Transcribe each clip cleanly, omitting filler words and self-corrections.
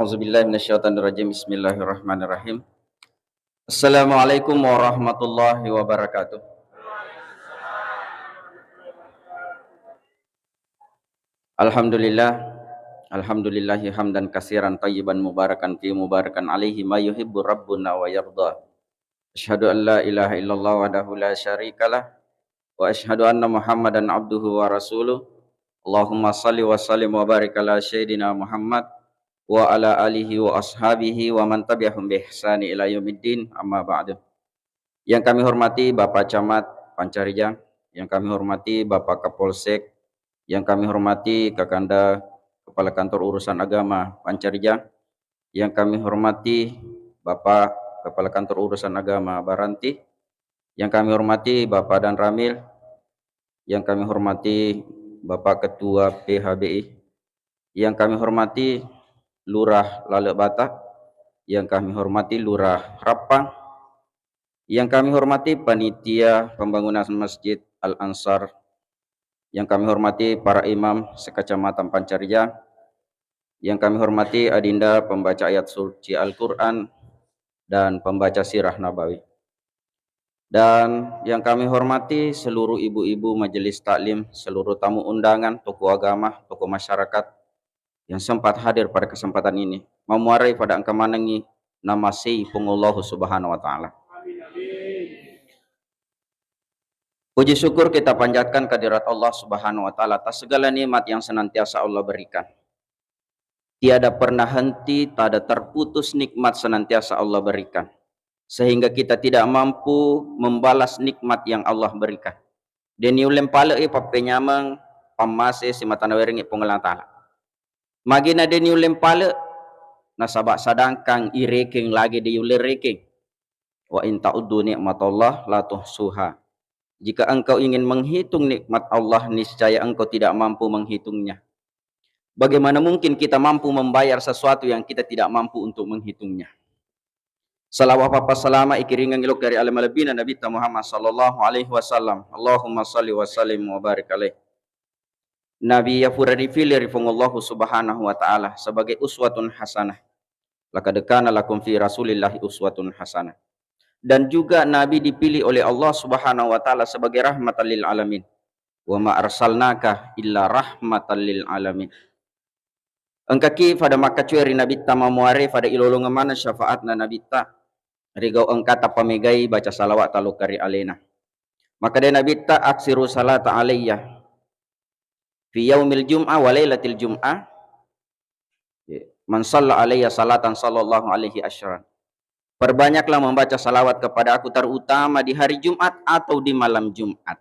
Auzubillahi minasyaitonirrajim. Bismillahirrahmanirrahim. Assalamualaikum warahmatullahi wabarakatuh. Alhamdulillah, alhamdulillahi hamdan katsiran tayyiban mubarakan fi mubarakan alaihi ma yuhibbu rabbuna wa yarda. Asyhadu an la ilaha illallah wahdahu la syarikalah wa asyhadu anna Muhammadan abduhu wa rasuluh. Allahumma shalli wa sallim wa barik ala sayyidina Muhammad wa ala alihi wa ashabihi wa man tabi'ahum bi ihsani ila yaumiddin, amma ba'du. Yang kami hormati Bapak Camat Pancarijang, yang kami hormati Bapak Kapolsek, yang kami hormati Kakanda Kepala Kantor Urusan Agama Pancarijang, yang kami hormati Bapak Kepala Kantor Urusan Agama Baranti, yang kami hormati Bapak Dan Ramil, yang kami hormati Bapak Ketua PHBI, yang kami hormati Lurah Lalek Batak, yang kami hormati Lurah Rapang, yang kami hormati panitia pembangunan Masjid Al-Ansar, yang kami hormati para imam sekecamatan Pancarijang, yang kami hormati adinda pembaca ayat suci Al-Quran dan pembaca sirah Nabawi, dan yang kami hormati seluruh ibu-ibu majelis taklim, seluruh tamu undangan, tokoh agama, tokoh masyarakat yang sempat hadir pada kesempatan ini, memuarai pada angka manengi nama si pengullahu subhanahu wa ta'ala. Puji syukur kita panjatkan kehadirat Allah subhanahu wa ta'ala atas segala nikmat yang senantiasa Allah berikan. Tiada pernah henti, tak ada terputus nikmat senantiasa Allah berikan, sehingga kita tidak mampu membalas nikmat yang Allah berikan. Dan ulem pala papenyamang pamase si matana weringi pengelang ta'ala. Magina den ulem pala nasabak sadangkang ireking lagi di uler reking. Wa in ta'uddu nikmatallah la tuhsuha. Jika engkau ingin menghitung nikmat Allah, niscaya engkau tidak mampu menghitungnya. Bagaimana mungkin kita mampu membayar sesuatu yang kita tidak mampu untuk menghitungnya? Salawat papa salama ikiringan ilok dari alam alabina Nabi Muhammad sallallahu alaihi wasallam. Allahumma salli wa sallim wa barik alaih. Nabi Yafura dipilih Allah subhanahu wa ta'ala sebagai uswatun hasanah. Laqad kana lakum fi rasulillahi uswatun hasanah. Dan juga Nabi dipilih oleh Allah subhanahu wa ta'ala sebagai rahmatan lil alamin. Wa ma arsalnaka illa rahmatan lil alamin. Engkaki pada maka cueri Nabi ta mamuare pada ilolongan mana syafaatna Nabi ta. Rigau engkata pamegai baca salawat talukari alena. Maka dia Nabi ta aksiru salata alaiya fi yaumil jum'ah wa lailatil jum'ah man shalla alayya salatan sallallahu alaihi asyran. Perbanyaklah membaca salawat kepada aku, terutama di hari Jumat atau di malam Jumat.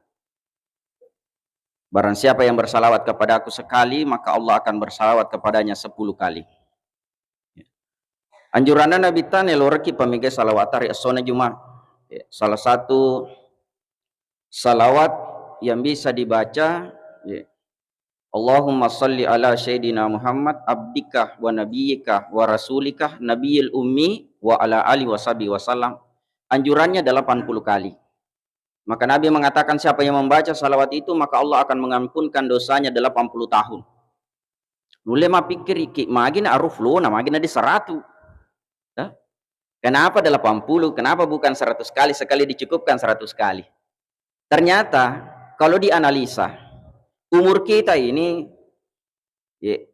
Barang siapa yang bersalawat kepada aku sekali, maka Allah akan bersalawat kepadanya 10 kali. Anjuran Nabi tane loreki pamigai salawat hari esona Jumat. Salah satu salawat yang bisa dibaca, Allahumma salli ala sayyidina Muhammad abdika wa nabiyyika wa rasulika nabiyil ummi wa ala ali wasabi wasallam. Anjurannya 80 kali. Maka Nabi mengatakan siapa yang membaca salawat itu maka Allah akan mengampunkan dosanya 80 tahun. Nule ma pikir iki magina aruf lo na magina di 100. Kenapa 80? Kenapa bukan 100 kali? Sekali dicukupkan 100 kali. Ternyata kalau dianalisa umur kita ini,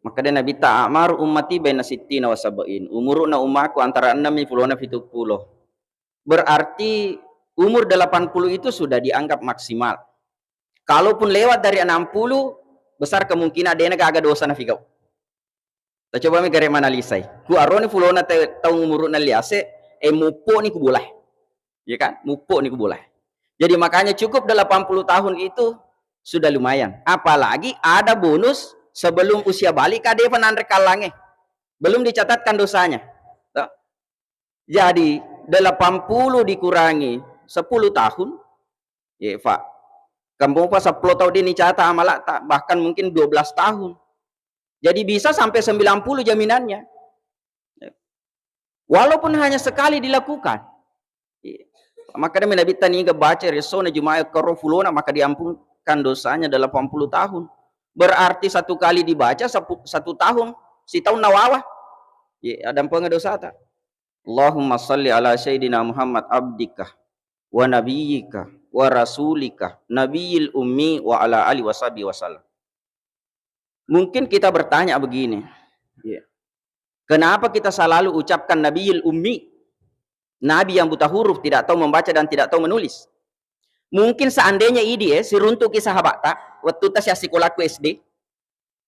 maka dia Nabi ta'amar ummati baina sittina wa sab'in. Umuruna umatku antara 60 dan 70. Berarti umur 80 itu sudah dianggap maksimal. Kalaupun lewat dari 60, besar kemungkinan dia agak dosa na fikau. Kita coba mikir analisa. Ku arone fulona tahu umuruna liase, mupo ni ku boleh. Ya kan? Mupo ni ku boleh. Jadi makanya cukup 80 tahun itu sudah lumayan. Apalagi ada bonus sebelum usia balik kade penandre kalange. Belum dicatatkan dosanya. Jadi 80 dikurangi 10 tahun. Ya, Pak. Kamu pas 10 tahun ini catat amalah bahkan mungkin 12 tahun. Jadi bisa sampai 90 jaminannya. Walaupun hanya sekali dilakukan. Maka dia Nabi tani baca resona juma'a karofulona maka diampun kan dosanya 80 tahun. Berarti 1 kali dibaca 1 tahun, si tahun nawawah. Ya, ada pengadosa tak? Allahumma salli ala sayyidina Muhammad abdika wa nabiyyika wa rasulika nabiyil ummi wa ala ali wasabi wasallam. Mungkin kita bertanya begini, ya, kenapa kita selalu ucapkan nabiyil ummi, nabi yang buta huruf, tidak tahu membaca dan tidak tahu menulis? Mungkin seandainya ini si runtuk kisah sahabat tak, waktu tas ya sekolah ku SD,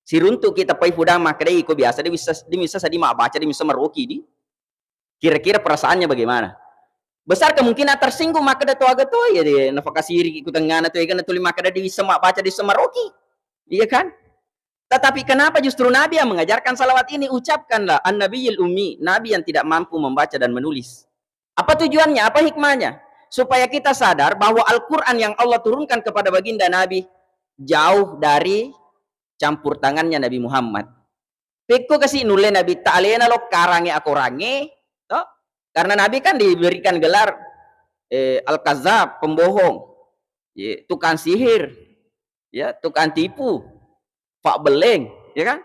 si runtuk kita pai fudang makadai ko biasa dia bisa sadi mak baca, dia bisa meroki di. Kira-kira perasaannya bagaimana? Besar kemungkinan tersinggung maka ada toa ya dia nafakasiri ikut ngana tuh kan tuli maka dia bisa mak baca di semaroki. Iya kan? Tetapi kenapa justru Nabi yang mengajarkan salawat ini? Ucapkanlah an-nabiyil ummi, nabi yang tidak mampu membaca dan menulis. Apa tujuannya? Apa hikmahnya? Supaya kita sadar bahwa Al-Quran yang Allah turunkan kepada baginda Nabi jauh dari campur tangannya Nabi Muhammad. Peko kasih nulen Nabi ta'alena lo karange aku range. Karena Nabi kan diberikan gelar Al-Kazab, pembohong, ya, tukang sihir, ya, tukang tipu, Pak Beleng, ya kan?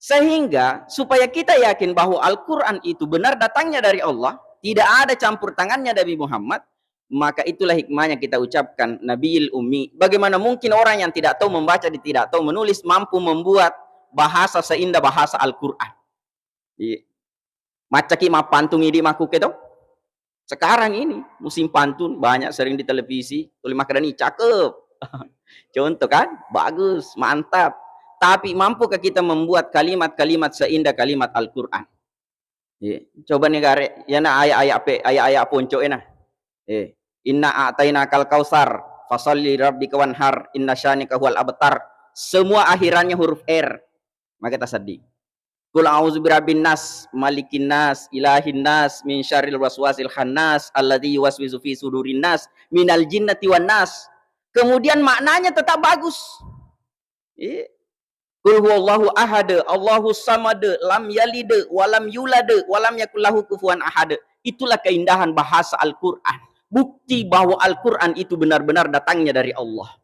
Sehingga supaya kita yakin bahwa Al-Quran itu benar datangnya dari Allah, tidak ada campur tangannya Nabi Muhammad, maka itulah hikmahnya kita ucapkan Nabiyil Ummi. Bagaimana mungkin orang yang tidak tahu membaca, tidak tahu menulis, mampu membuat bahasa seindah bahasa Al-Quran? Macaki ma pantun ini maku kedo. Sekarang ini musim pantun banyak sering di televisi. Tulis makadani cakep. Contoh kan? Bagus, mantap. Tapi mampukah kita membuat kalimat-kalimat seindah kalimat Al-Quran? Coba nih gare, ya na ayat-ayat ponco ena. Inna a'tainakal kausar, fasalli rabbika wanhar, inna syanika huwal abtar. Semua akhirannya huruf R. Maka kita sedih. Qul a'udzu birabbin nas, malikin nas, ilahin nas, min syarril waswasil khannas, alladzi yuwaswisu fi sudurin nas, minal jinnati wan nas. Kemudian maknanya tetap bagus. Qul huwallahu ahad, Allahus samad, lam yalid wa lam yulad wa lam yakul lahu kufuwan ahad. Itulah keindahan bahasa Al-Qur'an. Bukti bahwa Al-Qur'an itu benar-benar datangnya dari Allah.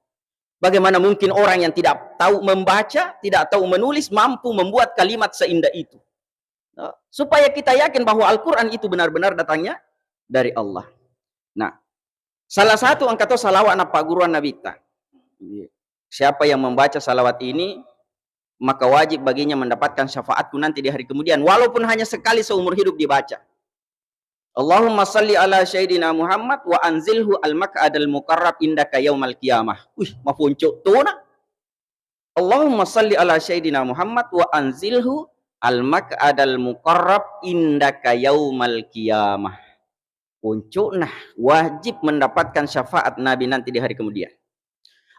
Bagaimana mungkin orang yang tidak tahu membaca, tidak tahu menulis, mampu membuat kalimat seindah itu? Supaya kita yakin bahwa Al-Quran itu benar-benar datangnya dari Allah. Nah, salah satu angkatan salawat na Pak Guruan Nabita. Siapa yang membaca salawat ini, maka wajib baginya mendapatkan syafaatku nanti di hari kemudian. Walaupun hanya sekali seumur hidup dibaca. Allahumma salli ala sayyidina Muhammad wa anzilhu al-maq'adal muqarrab indaka yaumal qiyamah. Wih, mapunco tuna. Allahumma salli ala sayyidina Muhammad wa anzilhu al-maq'adal muqarrab indaka yaumal qiyamah. Punco nah, wajib mendapatkan syafaat Nabi nanti di hari kemudian.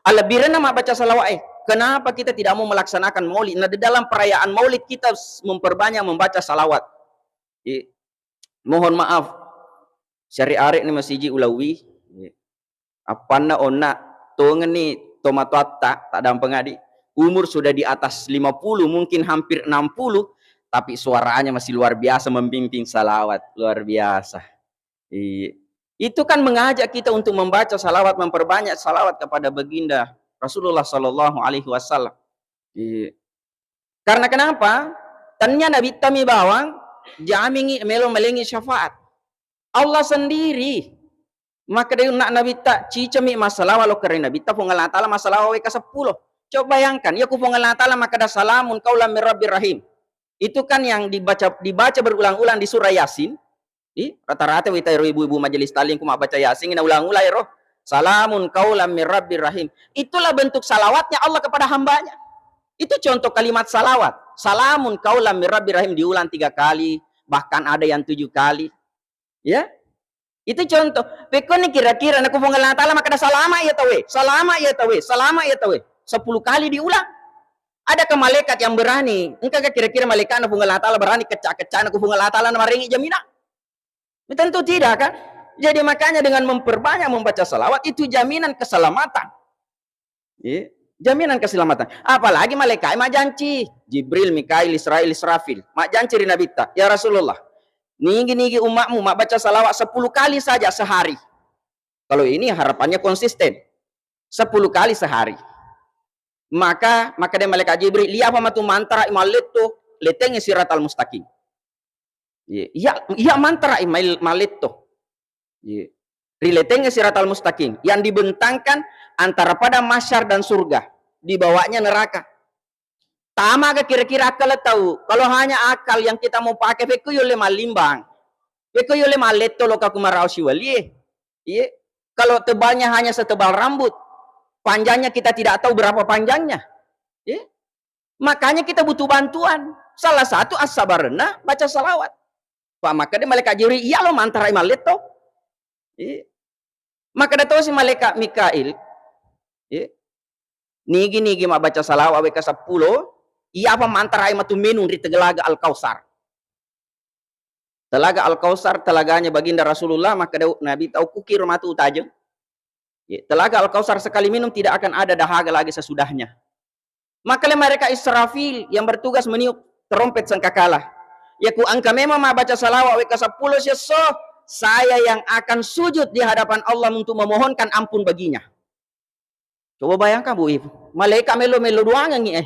Alabirana mak baca salawat. Kenapa kita tidak mau melaksanakan maulid? Nah, di dalam perayaan maulid kita memperbanyak membaca salawat. Mohon maaf, syariat ini masih ji ulawi. Apa na ona tongen ni tomato tak dalam pengadi. Umur sudah di atas 50, mungkin hampir 60, tapi suaranya masih luar biasa membimbing salawat, luar biasa. Itu kan mengajak kita untuk membaca salawat, memperbanyak salawat kepada baginda Rasulullah Sallallahu Alaihi Wasallam. Karena kenapa? Tanya Nabi Tami Bawang jamingi melo melengi syafaat Allah sendiri, maka dia nak Nabi tak cicami masalah walau kerana Nabi tak fungal taala masalah wae ke-10. Coba bayangkan ya ku fungal taala maka ada salamun qaulam mir rabbir rahim. Itu kan yang dibaca berulang-ulang di surah Yasin. Rata-rata kita ibu-ibu majelis talim ku mak baca Yasin ina ulang-ulang roh. Salamun qaulam mir rabbir rahim. Itulah bentuk salawatnya Allah kepada hambanya. Itu contoh kalimat salawat. Salamun qaulam mir rabbir rahim diulang 3 kali, bahkan ada yang 7 kali. Ya. Itu contoh. Pekon ni kira-kira nak fungal Allah taala maka ada salama ya tawe. Salama ya tawe. Salama ya tawe. 10 kali diulang. Adakah malaikat yang berani? Engkau kira-kira malaikat nak fungal Allah taala berani kecak-kecak nak fungal Allah taala maringi jaminan? Tentu tidak kan? Jadi makanya dengan memperbanyak membaca salawat itu jaminan keselamatan. Ya. Jaminan keselamatan. Apalagi malaikat mak janji. Jibril, Mikail, Israil, Israfil. Mak janji di Nabi ta. Ya Rasulullah. Nigi umatmu mak baca salawat 10 kali saja sehari. Kalau ini harapannya konsisten. 10 kali sehari. Maka dia malaikat Jibril lihat apa matu mantra imaletu letengi siratal mustaqim. Ya mantra imail maletto. Riletengnya siratal mustaqim yang dibentangkan antara pada masyar dan surga, dibawanya neraka. Tama ke kira-kira akal tahu. Kalau hanya akal yang kita mau pakai, beku yole malimbang. Beku yole maletto lo kakumarau siwali. Iya. Kalau tebalnya hanya setebal rambut, panjangnya kita tidak tahu berapa panjangnya. Iya. Makanya kita butuh bantuan. Salah satu as-sabarna baca salawat. Pak maka dia malaikat Jibril, iya lo mantra maletto. Iya. Maka datang si malaikat Mikail, iya. Nigi ma baca salawat weka 10, iya apa mantra ai matu minum di Telaga Al-Kausar. Telaga Al-Kausar telaganya baginda Rasulullah, maka Nabi tahu kukir matu utajeng. Ya, Telaga Al-Kausar sekali minum tidak akan ada dahaga lagi sesudahnya. Maka mereka Israfil yang bertugas meniup trompet sangkakala. Ya ku angka memang ma baca salawat weka 10 so saya yang akan sujud di hadapan Allah untuk memohonkan ampun baginya. Coba bayangkan Bu Ibu, malaikat melo-melo doang ngi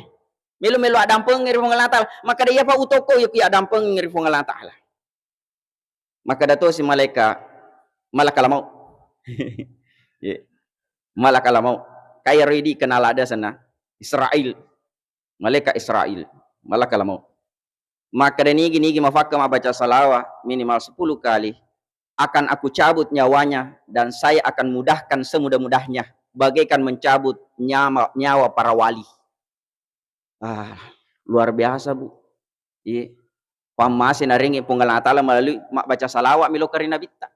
melo-melo adampeng ngiri Allah Ta'ala. Maka dia apa utoko yuk ya adampeng ngiri Allah Ta'ala. Maka dato si malaikat malah kalau mau malah kalau mau kayak ready kenal ada sana Israel, malaikat Israel malah kalau mau. Maka dan gini mafakam baca salawat minimal 10 kali, akan aku cabut nyawanya dan saya akan mudahkan semudah-mudahnya bagaikan mencabut nyawa para wali. Luar biasa Bu. Iya. Pamasi naringi punggalan atala melalui baca salawat milo karina bitta.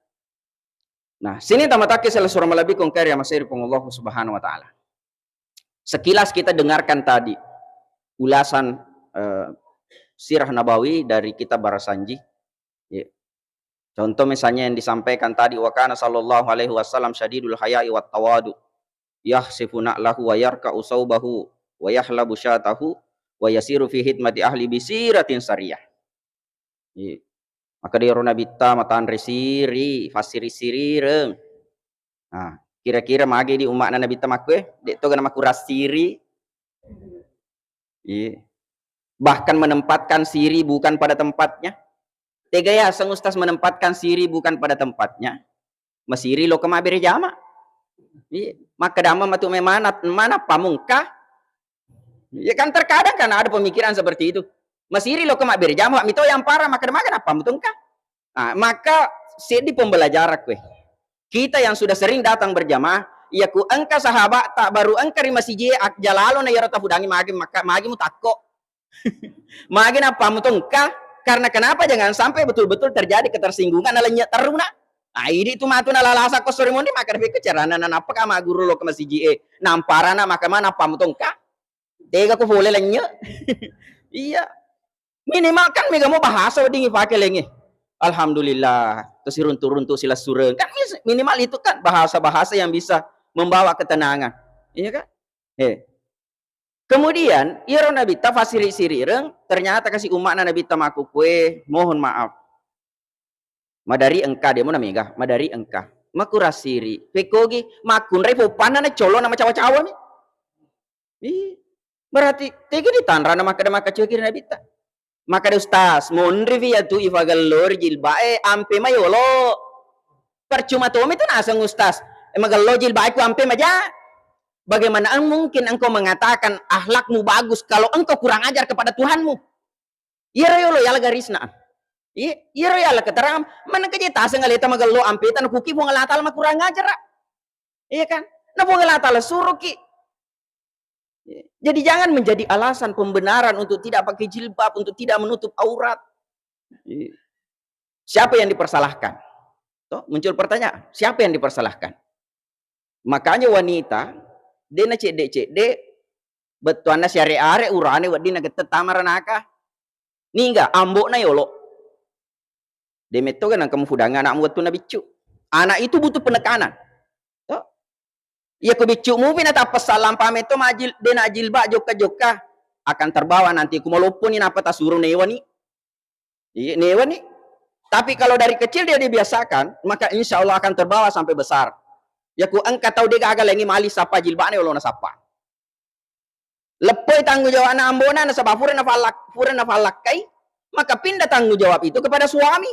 Nah, sini tamatake salah surah malabi kong karya masiri Allah Subhanahu wa taala. Sekilas kita dengarkan tadi ulasan sirah nabawi dari kitab Barasanji. Ya. Contoh misalnya yang disampaikan tadi wa kana sallallahu alaihi wasallam syadidul haya'i wat tawadu. Yahsifuna lahu wa yarka'u saubahu wa yahlabu syatahu wa yasiru fi hidmati ahli bisiratin sariyah. Maka dia rona bitta matan resiri fasiri sirireng. Nah, kira-kira mage di umat nana bitta makwe dek to gana makuras siri. Bahkan menempatkan siri bukan pada tempatnya. Tega ya sang ustaz menempatkan siri bukan pada tempatnya. Masiri lo kemabere jama. Maka dama matu mana pamungkah? Ya kan terkadang kan ada pemikiran seperti itu. Masiri lo kemak berjamaah mito yang parah maka makan apa mutungkah? Nah, maka sedi pembelajaran kue. Kita yang sudah sering datang berjamaah, ya ku engka sahabat tak baru engka di masjid jalalo na yarata fudangi magi mutakko. Magi apa mutungkah? Karena kenapa jangan sampai betul-betul terjadi ketersinggungan alanya teruna. Nah, ini itu matu nalalasa ko seremoni maka lebih kecerana apa kama guru lo ke masjid namparana maka mana apa mutungkah? Tega ko boleh lanya. Iya. Minimal kan mega mau bahasa dingi pakai lengi. Alhamdulillah. Terus runtuh-runtuh sila sureng. Kan minimal itu kan bahasa-bahasa yang bisa membawa ketenangan. Iya kan? Kemudian, iro Nabi ta fasiri sirireng, ternyata kasih umat Nabi ta maku kue, mohon maaf. Madari engka dia mau namega, madari engka. Makurasiri, pekogi, makun repo panana colo nama cawa-cawa nih. Berarti tegi ditanra nama kada maka cekir Nabi ta. Maka ustaz monrivi ya tu ifagalor jilbae ampe mayolo percuma tuh itu nasang ustaz emagalo jilbae ku ampe maja. Bagaimana mungkin engkau mengatakan akhlakmu bagus kalau engkau kurang ajar kepada Tuhanmu? Iya yolo ya garisna. Iya ya keterangan mana kerja tas ngalita magalo ampe tan kuki bu ngalatal mah kurang ajar. Iya kan? Nah bu ngalatal suruh ki. Jadi jangan menjadi alasan pembenaran untuk tidak pakai jilbab, untuk tidak menutup aurat. Siapa yang dipersalahkan? Tuh, muncul pertanyaan, siapa yang dipersalahkan? Makanya wanita, dia na cede betuana syariare urane wadina getet tamaranaka. Ningga ambok na yolo. Demeto kan kamu fudangan anak muatu na bicu. Anak itu butuh penekanan. Ya kebicu mu pinata pesalam pameto majil dena jilba joka akan terbawa nanti kumalopunin apa tasuru newani. Iya newani. Tapi kalau dari kecil dia dibiasakan, maka insya Allah akan terbawa sampai besar. Ya ku engka tahu dia gagal lengi mali sapa jilbane ulo na sapa. Lepoy tanggung jawab na ambona na sapa furen na falak kai. maka pindah tanggung jawab itu kepada suami.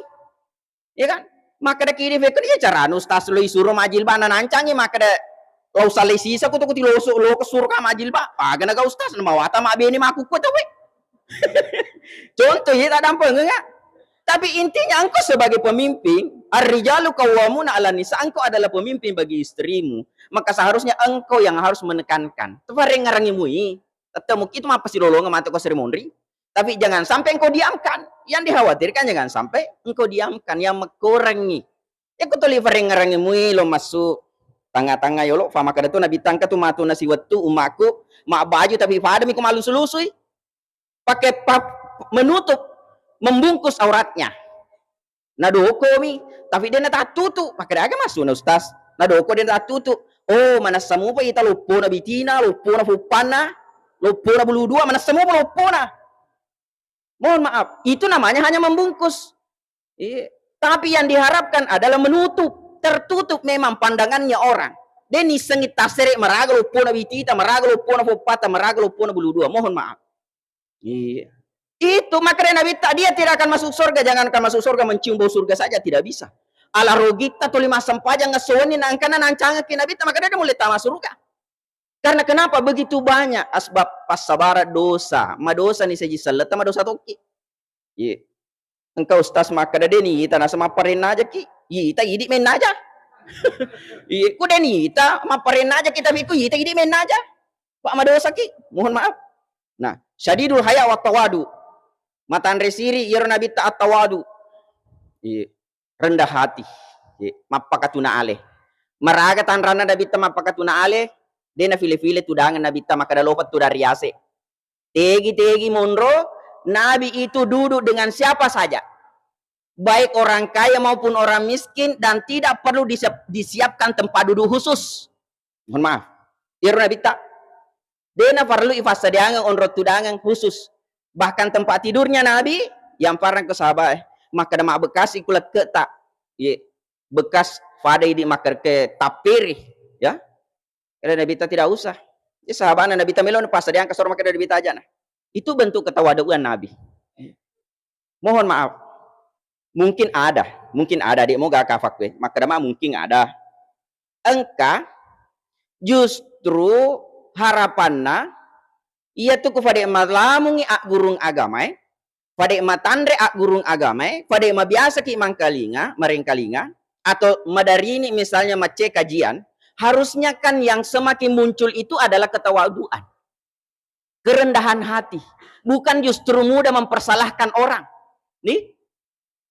Ya kan? Maka da kiri fikir ya cara ustaz lo suruh majil ba nanancangi maka da lau salai sisa ko to ko lo kesur ka majil ba. Paga naga ustaz na mawata ma bini maku ko to we. Contoh ya tak dampang enggak? Tapi intinya engkau sebagai pemimpin, ar-rijalu qawwamuna 'alan nisa, engkau adalah pemimpin bagi istrimu, maka seharusnya engkau yang harus menekankan. Tefareng ngarangimui, tetemu itu apa sih lolongan mata ko seremoni. Tapi jangan sampai engkau diamkan. Yang dikhawatirkan jangan sampai engkau diamkan, yang mekurangi. Ya kau toli fareng ngarangimui lo masuk tengah-tengah yolo, fama kada tu nabi tangka tu matu nasi watu umaku, mak baju tapi fada mi ko malu selusui. Pakai menutup membungkus auratnya. Nadoko mi, tapi dia tak tutup. Pakai daga masuk na ustaz. Nadoko dia tak tutup. Oh, mana semua pa ita lupo na bitina, lupo na fupana, lupo na bulu dua, mana semua pa lupo na. Mohon maaf, itu namanya hanya membungkus. Tapi yang diharapkan adalah menutup, tertutup memang pandangannya orang. Dia ni sengit tasere meraga lupo na bitita, meraga lupo na fupata, meraga lupo na bulu dua. Mohon maaf. Itu makanya Nabi dia tidak akan masuk surga. Jangankan masuk surga, mencium bau surga saja tidak bisa. Ala rogita tu lima sempaja ngesoni nangkana nancanga ke Nabi, maka dia mulai tamat surga. Karena kenapa begitu banyak asbab pasabarat dosa, madosa ni seji salat, dosa toki. Engkau ustaz maka dia ni kita nasa maparin aja ki, kita idik main aja. Ku dia ni kita maparin aja kita biku kita idik main aja. Pak madosa ki, mohon maaf. Nah, syadidul haya wa tawadu. Matan resiri yer nabi ta'at tawadu. Rendah hati. Mapakatuna ale. Maraga tan rana nabi ta mapakatuna ale, dena file-file tudangan nabi ta makada lopat tu dari ase. Tegi-tegi monro, nabi itu duduk dengan siapa saja. Baik orang kaya maupun orang miskin dan tidak perlu disiapkan tempat duduk khusus. Mohon maaf. Yer nabi ta dena perlu ifasadiangan onro tudangan khusus. Bahkan tempat tidurnya Nabi yang parang ke sahabat maka ada mak bekas ikulat ke tak bekas pada ini makar ke tapiri ya karena Nabi tidak usah ya sahabat Nabi melon pas ada yang kasor maka Nabi aja nah itu bentuk ketawaduan Nabi. Mohon maaf mungkin ada dia mau gak kafak we maka ada mungkin ada engka justru harapanna ia tu kepada malamungi ak gurung agamai, pada matandre ak gurung agamai, pada ma biasa ki mangkalinga, merengkalinga, atau madarini misalnya mace kajian, harusnya kan yang semakin muncul itu adalah ketawaduan, kerendahan hati, bukan justru mudah mempersalahkan orang. Nih,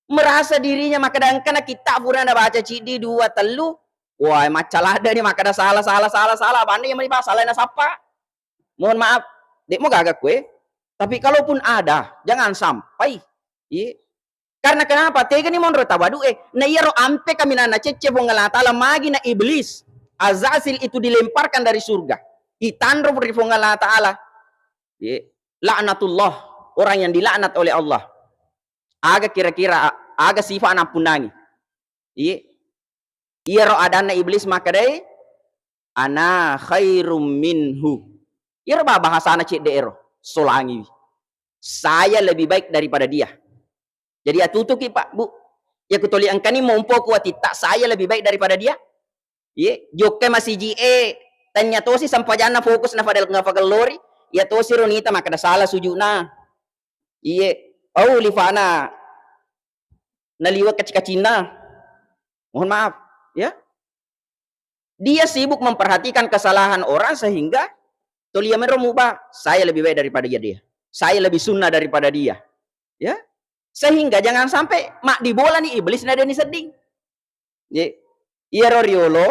merasa dirinya maka dan kena kita pura ada baca cidi dua telu, wah macalah ada nih maka ada salah, banding yang menimpa salah na sapa. Mohon maaf. Dek mau gagak kue, tapi kalaupun ada, jangan sampai. Karena kenapa? Tega ni monro tawadu na iro ampe kami na cece fonga ta'ala magi na iblis. Azasil itu dilemparkan dari surga. Itandro dari fonga ta'ala. Laknatullah, orang yang dilaknat oleh Allah. Aga kira-kira aga sifat anak punangi. Iro adana iblis maka deh ana khairum minhu. Iro bahasa anak cik daerah solangi. Saya lebih baik daripada dia. Jadi ya tutuki pak bu. Ya kutoli angkani mompo kuati tak saya lebih baik daripada dia. Joke masih je. Tanya tosi sampai jana fokus na fadel ngafakal lori. Ya tosi ronita maka ada salah sujuna. Oh lifana naliwa kacina. Mohon maaf ya. Dia sibuk memperhatikan kesalahan orang sehingga tolia meromubah, saya lebih baik daripada dia. Saya lebih sunnah daripada dia. Ya. Sehingga jangan sampai mak di bola nih iblis nada ni seding. Roriolo,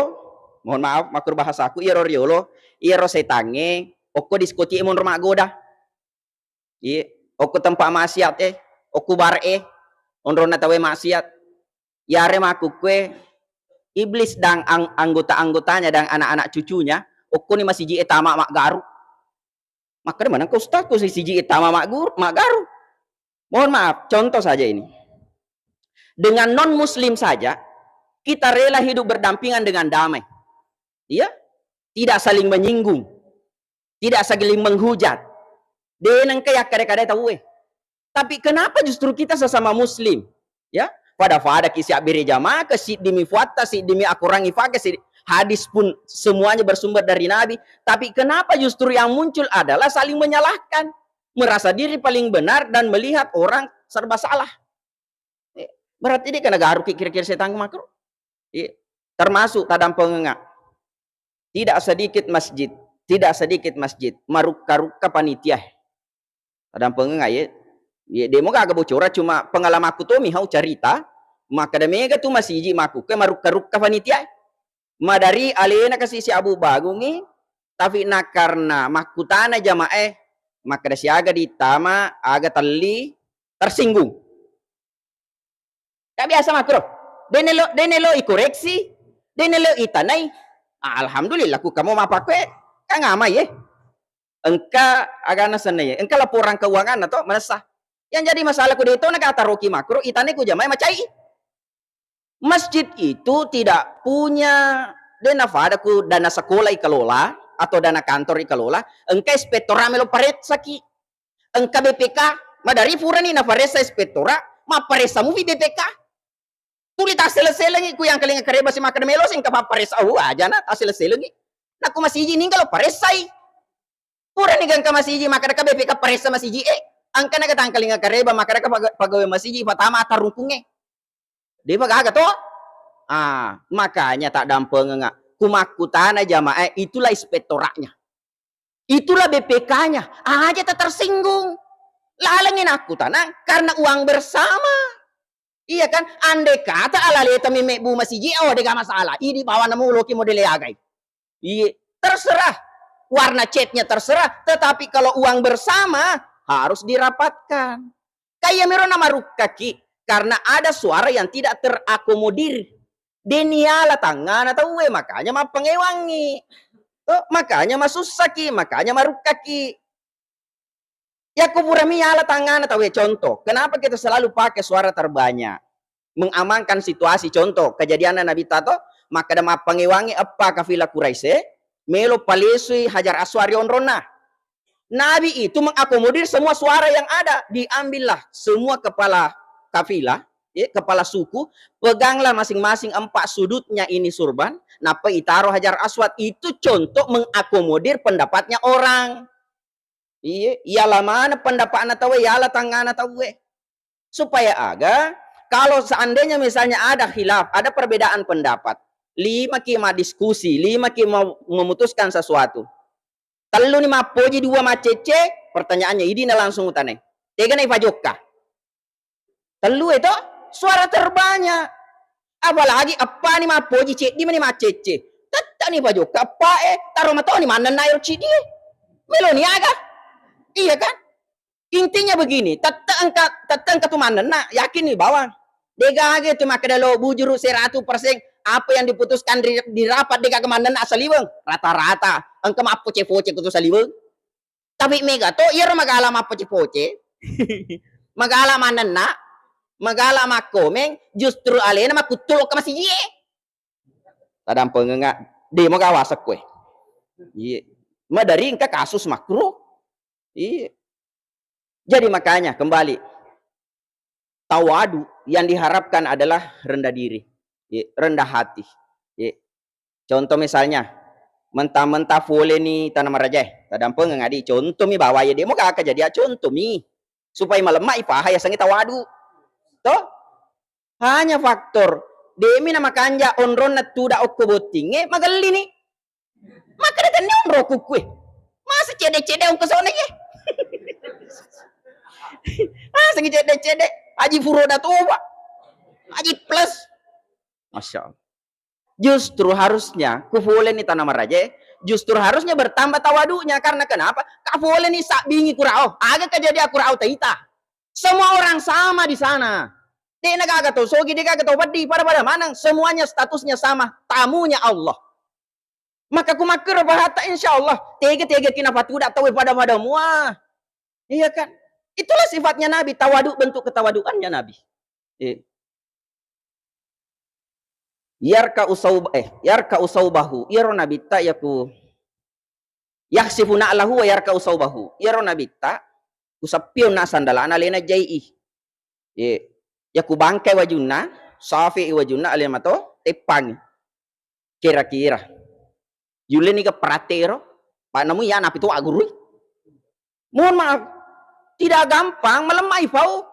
mohon maaf makur bahasaku, roriolo, setange, oko diskoti mon rumah goda. Oko tempat maksiat oko bar onrona tawe maksiat. Yare maku kue iblis dan anggota-anggotanya dan anak-anak cucunya oko ni masih ji etama mak garu. Maka mana kau ustaz kau si ji etama mak garu. Mohon maaf, contoh saja ini. Dengan non muslim saja kita rela hidup berdampingan dengan damai. Ya? Tidak saling menyinggung. Tidak saling menghujat. Denang kayak kadang-kadang tahu Tapi kenapa justru kita sesama muslim? Ya, pada kisi abiri jamaah, si demi fuata, si demi akurangi fakir, si hadis pun semuanya bersumber dari Nabi. Tapi kenapa justru yang muncul adalah saling menyalahkan, merasa diri paling benar dan melihat orang serba salah. Berarti ini kena garu kira-kira setan makro. Termasuk tadam pengengak. Tidak sedikit masjid marukka panitia. Tadam pengengak ya demo kagak bocor, cuma pengalaman aku tuh mihau cerita, maka mega tuh masih ji maku ke marukka panitia. Madari alena kasih si Abu Bagungi, tapi nak karena makutana jamaah, maka si aga ditama aga tali tersinggung. Kak biasa makro. Denelo ikoreksi, denelo itanai. Alhamdulillah ku kamu mapakwe, kan ngamai ya. Engka agana sana ya. Engka laporan keuangan atau mana. Yang jadi masalah ku itu nak taroki makro, itane ku jamaah macai. Masjid itu tidak punya dana fadaku dana sekolah ikelola atau dana kantor ikelola. Engka inspektora melo paret saki. Engka BPK madari furani na paresa inspektora ma paresa mu BPK. Tuli tak selesai lagi ku yang kalinga kareba si makan melo sing kapapares aja na tak selesai lagi. Nak ku masih izin kalau paresai. Pura ni gang ka masih izin makan ka BPK paresa masih izin angka na katang kalinga kareba makan ka pagawe masih izin patama atarungkunge. Dia pagaga to. Makanya tak dampeng enggak. Kumakutana jamaah itulah inspektoratnya. Itulah BPK-nya. Aja tak tersinggung. Lalangin aku tanang karena uang bersama. Iya kan, andai kata ala leta mimek bu masih oh dega masalah. Ini bawa namu loki model agai. Iya, terserah. Warna catnya terserah, tetapi kalau uang bersama harus dirapatkan. Kayak mero nama rukaki karena ada suara yang tidak terakomodir. Deniala tangan atau makanya mah pengewangi. Makanya masuk saki, makanya marukaki. Ya kupurami ala tangan atau contoh. Kenapa kita selalu pakai suara terbanyak? Mengamankan situasi. Contoh, kejadian Nabi Tato, maka dama pengewangi apa kafilah Quraisy, melo palesui hajar aswari onrona. Nabi itu mengakomodir semua suara yang ada. Diambillah semua kepala kafilah, kepala suku, peganglah masing-masing 4 sudutnya ini surban, napa itaro hajar aswad. Itu contoh mengakomodir pendapatnya orang. Iyalah mana pendapat tahu iyalah tangan tahu supaya aga kalau seandainya misalnya ada khilaf, ada perbedaan pendapat, 5 kima diskusi, 5 kima memutuskan sesuatu, telu ni mapoji 2 macece, pertanyaannya ini langsung utane tega nih pajokka telu itu suara terbanyak, apalagi apa nih mapoji cek di mana macece tata nih pajokka apa taruh matau nih mana nair cidi meloni aga. Iya kan? Intinya begini, tetang ketumanan, nak yakin nih bawang. Dega gitu maka dalo bujuru 100% apa yang diputuskan di rapat dega kemanan asaliweng rata-rata engke mah poce-poce kutu saliweng. Tapi mega to iya magala mah poce-poce. Magala manana, magala makomeng justru alena mah kutul ka masih ye. Tadam pengengak demo kawasak kue. Iya. Madari engka kasus makruh. Iya. Jadi makanya kembali tawadu yang diharapkan adalah rendah diri, rendah hati. Contoh misalnya mentah-mentah fole nih tanam raja, tadam pengengadi contoh mi bawa ya demo kakak jadi contoh mi supaya melemah ipahaya sangi tawadu. Toh hanya faktor demi nama kanja onron na tuda okko botinge magali nih. Maka datanya onro kukue. Masa cede-cede ongko sone ye. Segi cede-cede Haji Furoda Toba Haji plus Masya Allah. Justru harusnya kufole ni tanah maraje justru harusnya bertambah tawadunya karena kenapa kafole ni sak bingi kurao agak kejadian kurao taita semua orang sama di sana dia kagak tahu sogi dia kagak tahu padi pada mana semuanya statusnya sama tamunya Allah maka kumakir bahata insyaallah tege-tege kina patuda tahu pada muah. Iya kan? Itulah sifatnya Nabi, tawadu, bentuk ketawaduannya Nabi. Yarka usaubahu, iro Nabi ta yaku yaksifuna lahu wa yarka usaubahu. Iro Nabi ta Kusapion na sandala analena jai. Ya ku bangkai wajuna, safi wajuna alema to tepang. Kira-kira. Yule ni ke pratero, pak namu ya napi tu agurui. Mohon maaf, tidak gampang melemai fau.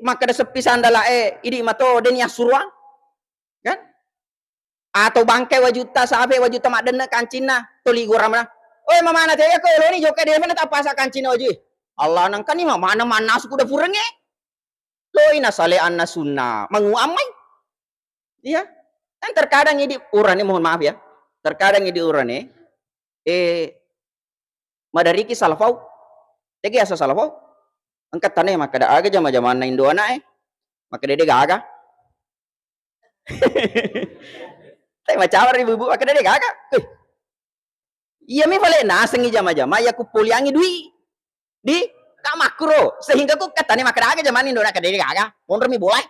Maka ada sepi sandala idi mato den ya suruang. Kan? Atau bangkai wajuta safi wajuta mak dena kancina toli goramna. Oi mama na teh ko lo ni joka de mana tak pasa kancina waju. Allah nang kan ni mana mana suku da furenge. Lo ina sale anna sunnah menguamai. Iya. Kan terkadang ini urane mohon maaf ya. Terkadang ini urane madariki salafau. Tegi asa salafau. Angkat tanah maka da aga jama-jama na Indo anak maka dede gaga. Tapi macam ibu-ibu maka dede gaga. Iya mi vale nasengi jama-jama ya ku poliangi dui. Di tak makro sehingga ku katane maka aga jama Indo anak dede gaga. Mondor mi boleh.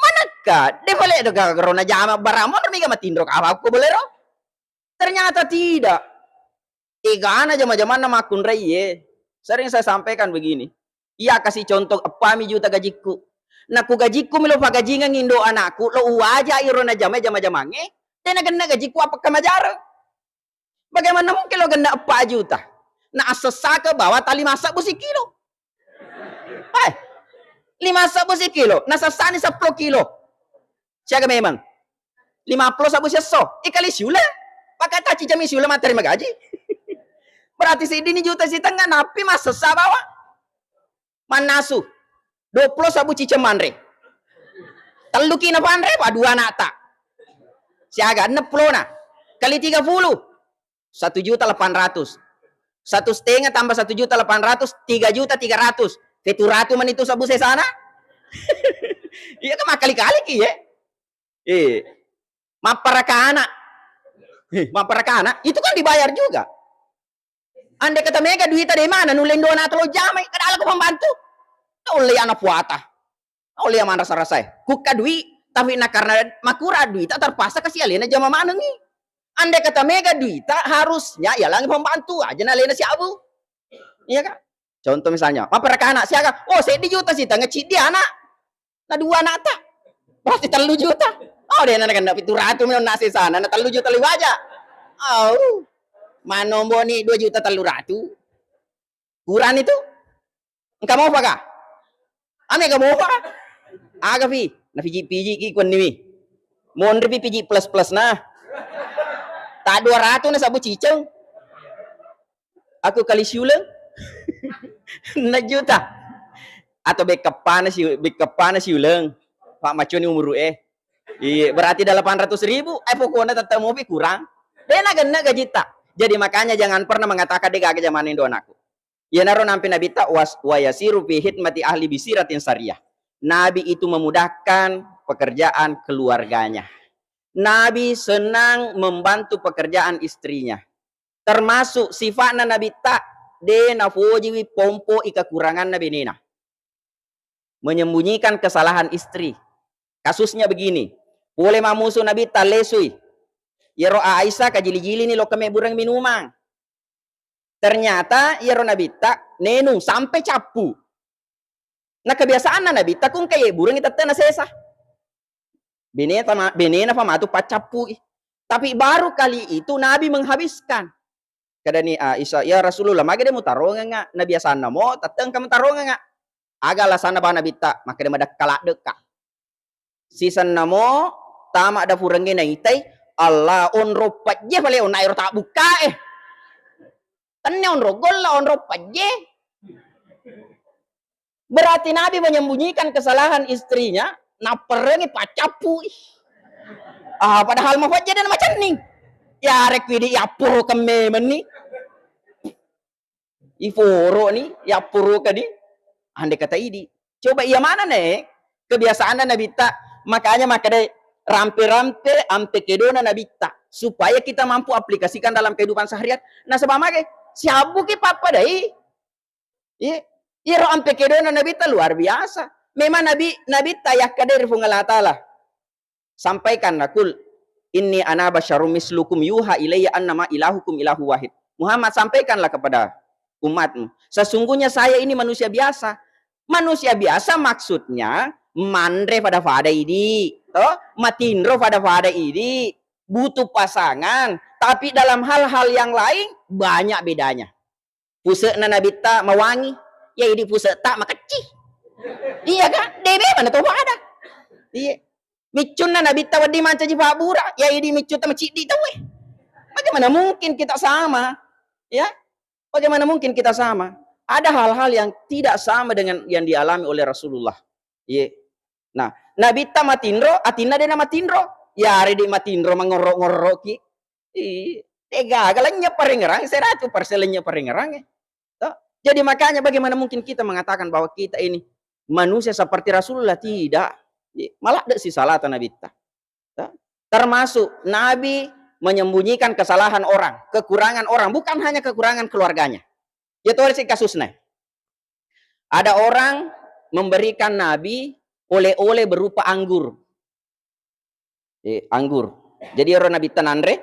Manakah? Dia boleh ada corona jama baramon mi ga matindro apa aku boleh roh? Ternyata tidak. Igana jama-jama nama akun reye. Sering saya sampaikan begini. Iya kasih contoh apa mi juta gajiku. Nah ku gajiku milo pagaji ngindo anakku lo waja irona jama-jamange. Dan ganda gajiku apa kamajar? Bagaimana mungkin lo ganda apa juta? Nah asesaka bawa tali masak busi kilo. 5 busi kilo. Nah sesani 10 kilo. Siaga memang 50 sabu seso. Ikali siula. Pakai taci jami siula materi magaji. Berarti si ini juta si tengah napi mas sesa bawa. Manasu 20 sabu cicemanre. Teluki na panre pa 2 nata. Siaga 60 na. Kali 30. 1.800.000. 1,5 tambah 1.800.000 3.300.000. Keturatu man itu sabu sesana. Iya kan makali-kali ki ya. Maparakana. Maparakana itu kan dibayar juga. Anda kata mega duit dari mana? Nulen dona atau jamai? Kadang aku membantu. Oleh anak puata. Oleh yang mana rasa-rasa. Kuka duit. Tapi nak karena makura duit tak terpaksa kasih alena jama mana nih. Anda kata mega duit harusnya ya lagi pembantu aja nalena si abu. Iya kan? Contoh misalnya, maparakana siaga. Oh, saya juta sih, ngecit dia anak. Nah 2 anak tak. Berarti 3 juta. Oh, dia nak dapat 700 miliar nasi sana. Nah 3 juta lebih aja. Oh. Manombo nih 2.300.000. Kurang itu. Engkau mau apa kah? Ame enggak mau apa? Aga fi. Na piji-piji ki kun ni. Mondri piji plus nah. Tak 200 na sabu ciceng. Aku kali siulang. 6 juta. Atau backup si ulang. Pak Maco ni umur iya, berarti 800.000. Pokoknya tetap mau kurang. Dia nak gaji tak. Jadi makanya jangan pernah mengatakan dia gak zaman Indo anakku. Ya naruh nampi Nabi tak wa yasiru fi hidmati ahli bisiratin syariah. Nabi itu memudahkan pekerjaan keluarganya. Nabi senang membantu pekerjaan istrinya. Termasuk sifatnya Nabi tak de nafojiwi pompo kekurangan Nabi Nina. Menyembunyikan kesalahan istri. Kasusnya begini. Boleh mamusu Nabi tak lesui. Yero Aisyah kajili-jili ni lo keme burang minuman. Ternyata yero Nabi tak nenung sampai capu. Nah kebiasaan Nabi tak kung kaya burang itu tena sesa. Benena pamatu pacapu. Tapi baru kali itu Nabi menghabiskan. Kada ni Aisyah, ya Rasulullah, maka dia mau taruh enggak? Nabi asana mo, tateng kamu taruh enggak? Agalah sana ba Nabi tak, maka dia madak kalak deka. Sisan namo tamak da furangge na itai. Allah onro pajje pale on air tak buka Tanne onro golla onro pajje. Berarti Nabi menyembunyikan kesalahan istrinya, naperengi pacapu. Padahal mau pajje dan macam nih. Ya rek widi ya puro keme meni. Iforo nih ya puro kadi. Ande kata idi. Coba iya mana nih? Kebiasaan Nabi tak. Makanya deh rampe-rampe ampe kedona Nabi tak supaya kita mampu aplikasikan dalam kehidupan seharian. Nah sebab make siabu ki papa dai. Iro ampe kedona Nabi tak luar biasa. Memang Nabi tak yakadari fungal taala. Sampaikan nakul inni ana basyarum mislukum yuha ilayya annama ilahukum ilahu wahid. Muhammad sampaikanlah kepada umatmu. Sesungguhnya saya ini manusia biasa. Manusia biasa maksudnya mandre pada fada ini, toh matindro pada fada ini, butuh pasangan, tapi dalam hal-hal yang lain banyak bedanya. Pusat Nabi tak mewangi, ya ini pusat tak makecih. Iya kan? Debe mana tahu ada. Iya. Micun Nabi tak wadi manca ji fabura, ya ini micun tak macidi tahu eh. Bagaimana mungkin kita sama? Ya? Bagaimana mungkin kita sama? Ada hal-hal yang tidak sama dengan yang dialami oleh Rasulullah. Iya. Nah, Nabi tak matindro, atina dia matindro. Ya hari di matindro mengorok-ngorok ki. Tega galanya paringerang, seratu parselnya paringerang. Jadi makanya bagaimana mungkin kita mengatakan bahwa kita ini manusia seperti Rasulullah? Tidak. Malah ada si salah Nabi. Termasuk Nabi menyembunyikan kesalahan orang, kekurangan orang, bukan hanya kekurangan keluarganya. Ya tahu si kasusnya. Ada orang memberikan Nabi oleh-oleh berupa anggur. Anggur. Jadi orang Nabi tanandre,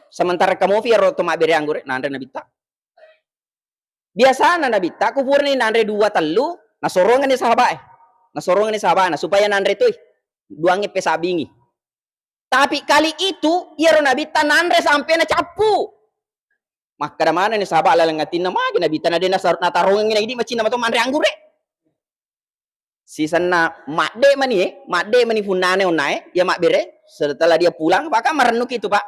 sementara kamu fiar to beri anggur, nandre Nabi tak. Biasa Nabi tak kupurni nandre dua telu, nasorongan ni sahabat. Nasorongan ni sahabat, supaya nandre tuh duangi pesabingi. Tapi kali itu ia Nabi tanandre sampai na capu. Maka da mana ni sahabat lalangatin na magi Nabi tanade na natarungan ni ini macam nama to mandre anggur. Si sana makde mani funane onai, ya mak bere. Setelah dia pulang, maka merenuk itu Pak.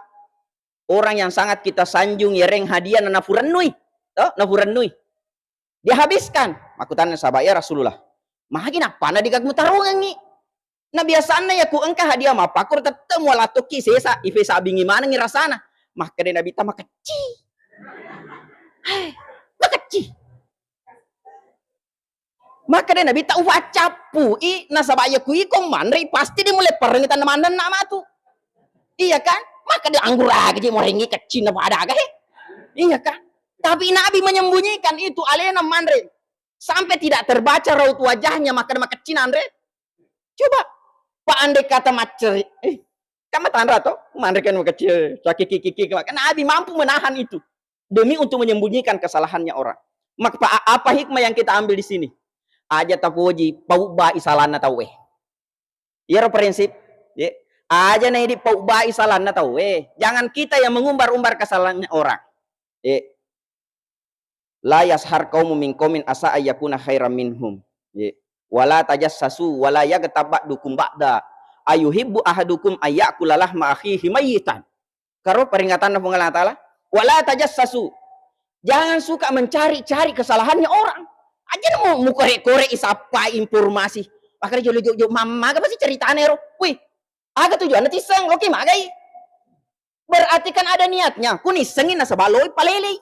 Orang yang sangat kita sanjung yereng hadiah na nafuranui. Toh, nafuranui. Dia habiskan. Aku tanya sahabat ya Rasulullah. Magi apa na digagmu tarungan ni? Nah biasanya ya ku engkah hadiah mah pakur tetep wala toki sesa ife sabingi mana ngira sana. Maka dia Nabi ta makeci. Makeci. Maka dia Nabi ta uwacapu i nasabaya ku ikong manri pasti dia mulai perengitan mandan nama tu. Iya kan? Maka dia anggur lagi dia mau ringi kecil na pada agak. Iya kan? Tapi Nabi menyembunyikan itu alena manri sampai tidak terbaca raut wajahnya maka dia makecin Andre. Coba Pak andai kata macet, kamu tanda toh, mandek kan kecil, sakit kiki, karena Nabi mampu menahan itu demi untuk menyembunyikan kesalahannya orang. Maka apa hikmah yang kita ambil di sini? Aja tapuji pau ba isalana tahu Iya prinsip, ya. Aja nih di pau ba isalana tahu Jangan kita yang mengumbar-umbar kesalahannya orang. La yashar qaumun min qaumin asa ayyakuna khairam minhum. Wala tajassasu wala yagtab ba'dukum ba'da ayuhibbu ahadukum ayyakula lahma akhihi mayyitan. Karo peringatan Allah Taala, wala tajassasu. Jangan suka mencari-cari kesalahannya orang. Aja mau korek-korek isapa informasi. Pakar jolo-jolo mama apa sih ceritane ro? Wih, aga tujuan tiseng oke magai. Berarti kan ada niatnya. Kunisengin na sabaloi palele.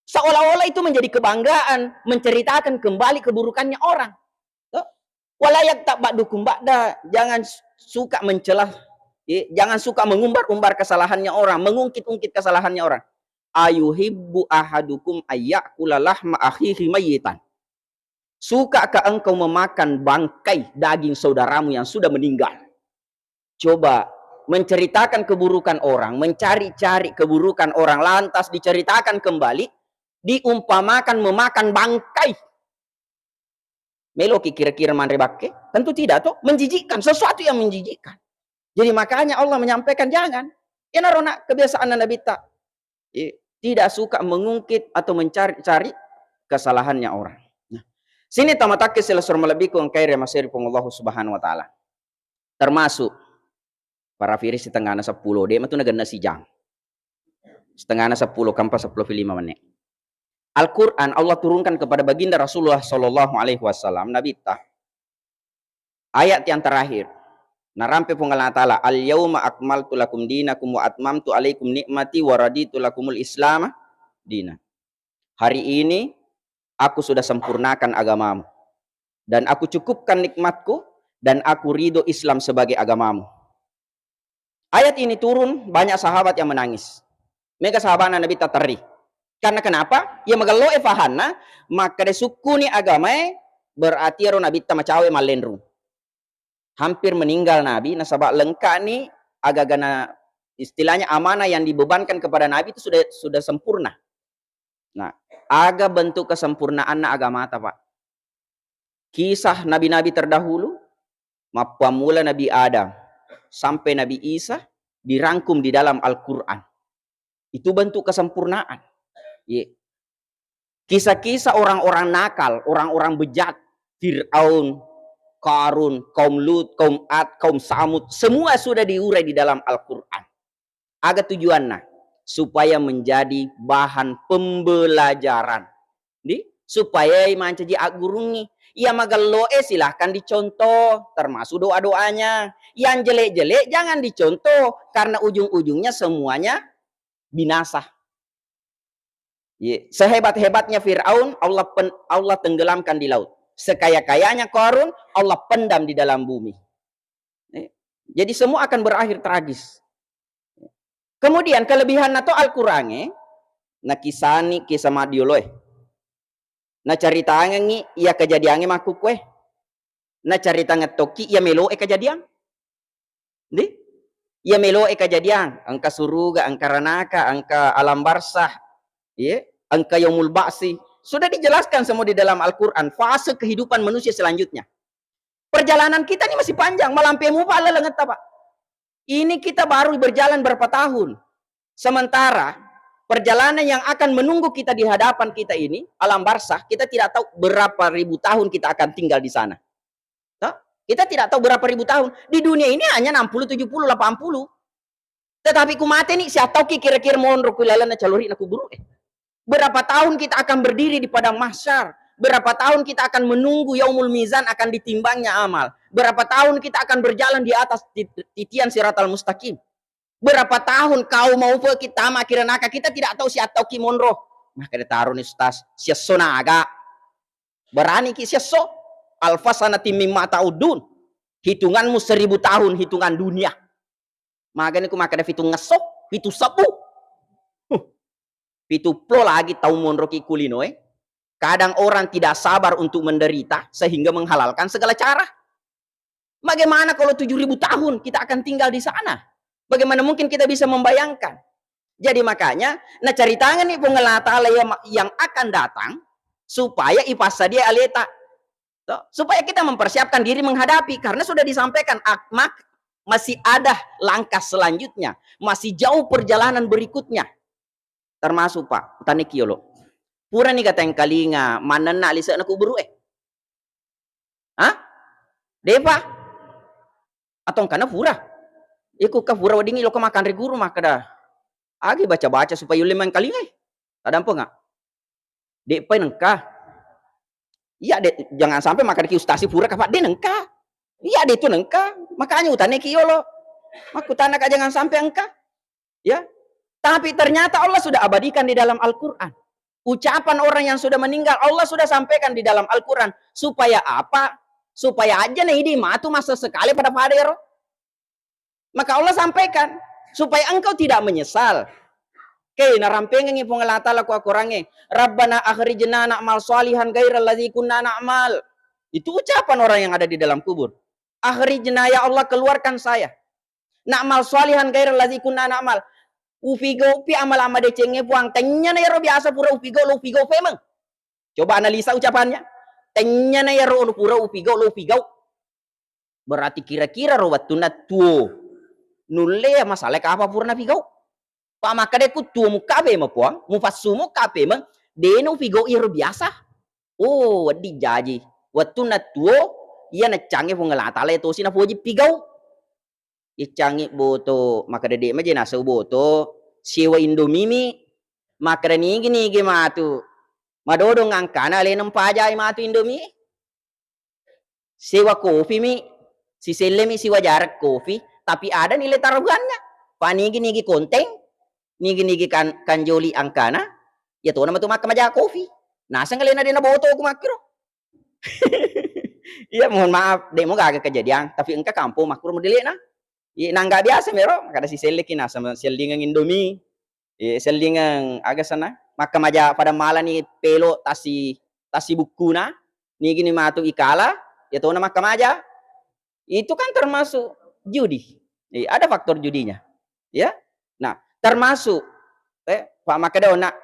Seolah-olah itu menjadi kebanggaan menceritakan kembali keburukannya orang. Walayak tak ba'dukum ba'da, jangan suka mencelah, jangan suka mengumbar-umbar kesalahannya orang, mengungkit-ungkit kesalahannya orang. Ayuhibbu ahadukum ayyakula lahma akhihi mayyitan. Sukakah engkau memakan bangkai daging saudaramu yang sudah meninggal? Coba menceritakan keburukan orang, mencari-cari keburukan orang, lantas diceritakan kembali, diumpamakan memakan bangkai. Meloki kira-kira manrebake? Tentu tidak toh, menjijikkan, sesuatu yang menjijikkan. Jadi makanya Allah menyampaikan jangan. Ya narona kebiasaan Nabi tak. Tidak suka mengungkit atau mencari-cari kesalahannya orang. Nah, sini tamatake selesai melebihi ku engkai remaseri Allah Subhanahu wa taala. Termasuk para firis setengah 10 dia matu nagana si jang. Setengah 10 kampa 10 5 menit. Al-Quran Allah turunkan kepada baginda Rasulullah Sallallahu Alaihi Wasallam Nabi ta ayat yang terakhir narampe pengalan ta'ala al-yawma akmaltu lakum dinakum wa atmamtu alaikum nikmati wa raditu lakumul islam dina. Hari ini aku sudah sempurnakan agamamu dan aku cukupkan nikmatku dan aku ridho Islam sebagai agamamu. Ayat ini turun banyak sahabat yang menangis. Mereka sahabat Nabi tak teri. Karena kenapa? Ya magalo fahana maka desukuni agama berarti ro Nabi ta macawe malenru. Hampir meninggal Nabi nasabak lengkap ni agak-agak istilahnya amanah yang dibebankan kepada Nabi itu sudah sempurna. Nah, Aga bentuk kesempurnaan na agama ta, Pak. Kisah nabi-nabi terdahulu, mapamula Nabi Adam sampai Nabi Isa dirangkum di dalam Al-Quran. Itu bentuk kesempurnaan. Kisah-kisah orang-orang nakal, orang-orang bejat, Fir'aun, Qarun, kaum Lut, kaum Ad, kaum Samud, semua sudah diurai di dalam Al-Quran. Aga tujuannya supaya menjadi bahan pembelajaran. Supaya iman caji agurungi. Ia magaloe silahkan dicontoh, termasuk doa-doanya. Yang jelek-jelek jangan dicontoh, karena ujung-ujungnya semuanya binasa. Sehebat-hebatnya Fir'aun, Allah tenggelamkan di laut. Sekaya-kayanya Qarun, Allah pendam di dalam bumi. Jadi semua akan berakhir tragis. Kemudian kelebihan atau Al-Quran, nakisani kisah madioloe. Na caritaan ngi ia kejadiannya maku kue. Na caritaan toki ia melo kejadian. Di? Ia melo kejadian. Angka suruga, angka ranaka, angka alam barsah, angka yaumul ba'si. Sudah dijelaskan semua di dalam Al-Quran. Fase kehidupan manusia selanjutnya. Perjalanan kita ini masih panjang. Malampemu pala lenget Pak. Ini kita baru berjalan berapa tahun. Sementara perjalanan yang akan menunggu kita di hadapan kita ini, alam barzah, kita tidak tahu berapa ribu tahun kita akan tinggal di sana. Kita tidak tahu berapa ribu tahun. Di dunia ini hanya 60, 70, 80. Tetapi kumate nih, saya tahu kira-kira mohon rukulalana calori na kuburu. Berapa tahun kita akan berdiri di padang mahsyar? Berapa tahun kita akan menunggu yaumul mizan akan ditimbangnya amal? Berapa tahun kita akan berjalan di atas titian siratal mustaqim? Berapa tahun kau mau kita makira naka, kita tidak tahu si atau kimonro. Maka ditaruh nih Ustaz, siaso naga. Berani ki siaso. Alfa sanati mimma ta'udun. Hitunganmu 1000 tahun hitungan dunia. Maka ini ku maka ada fitu ngesok, fitu sabu. Fitu plo lagi tahu monro ki kulino. Kadang orang tidak sabar untuk menderita sehingga menghalalkan segala cara. Bagaimana kalau 7000 tahun kita akan tinggal di sana? Bagaimana mungkin kita bisa membayangkan? Jadi makanya, nah cari tangan nih pengelata yang akan datang supaya ipasa dia aleta, supaya kita mempersiapkan diri menghadapi, karena sudah disampaikan masih ada langkah selanjutnya, masih jauh perjalanan berikutnya. Termasuk Pak, tani kiolo. Pura nih kata yang kalinga, mana nak lisa nak kuburu Depa? Atau karena pura? Iku ka pura wadingi lo ka makan reguru maka dah. Agi baca-baca supaya uleman kali ngai. Ada apa enggak? Dek pai nengka. Iya dek, jangan sampai makan ki ustasi pura ka Pak de nengka. Iya dek itu nengka. Makanya utane ki lo. Maku tanah ka jangan sampai engka. Ya. Tapi ternyata Allah sudah abadikan di dalam Al-Qur'an. Ucapan orang yang sudah meninggal Allah sudah sampaikan di dalam Al-Qur'an. Supaya apa? Supaya aja nih di matu masa sekali pada padero. Maka Allah sampaikan supaya engkau tidak menyesal. Oke, narampengen ngi pengelata laku akurange. Rabbana akhrijna na'mal salihan ghairal ladzi kunna na'mal. Itu ucapan orang yang ada di dalam kubur. Akhrijna ya Allah keluarkan saya. Na'mal salihan ghairal ladzi kunna na'mal. Upigo pi amal-amal decenge puang tenya na yaro biasa pura upigo lo upigo femeng. Coba analisa ucapannya. Tenya na yaro pura upigo lo upigo. Berarti kira-kira rawatuna tuo. Nulle masalah ka apa purna pigau. Pa makade ku tuo mukabe mapuang, mufasumo kape mang deno pigau iro biasa. Oh, wadi jaji. Watu na tuo iya na cange pungalata le to sina poji pigau. Icangi boto makade de maje na boto sewa Indomie makade nigi matu. Madodo ngangkana le nempajai matu Indomie. Sewa kopi mi si selemi siwa jarak kopi. Tapi ada nilai taruhannya. Panigi-nigi konteng, nigi-nigi kanjoli angkana, ya tuh nama tuh makan aja kopi. Nasa ngalina din na boto aku makro. Iya mohon maaf, demo gak agak kejadian, tapi engka kampung makro modeli na. Iya nangga biasa mero, makada si selekin na sama selingang Indomie, selingang agak sana. Maka maja pada malam nih pelo tasi buku na, nigi ni matu ikala, ya tuh nama kamaja. Itu kan termasuk judi. Ada faktor judinya. Ya. Nah, termasuk Pak Makadona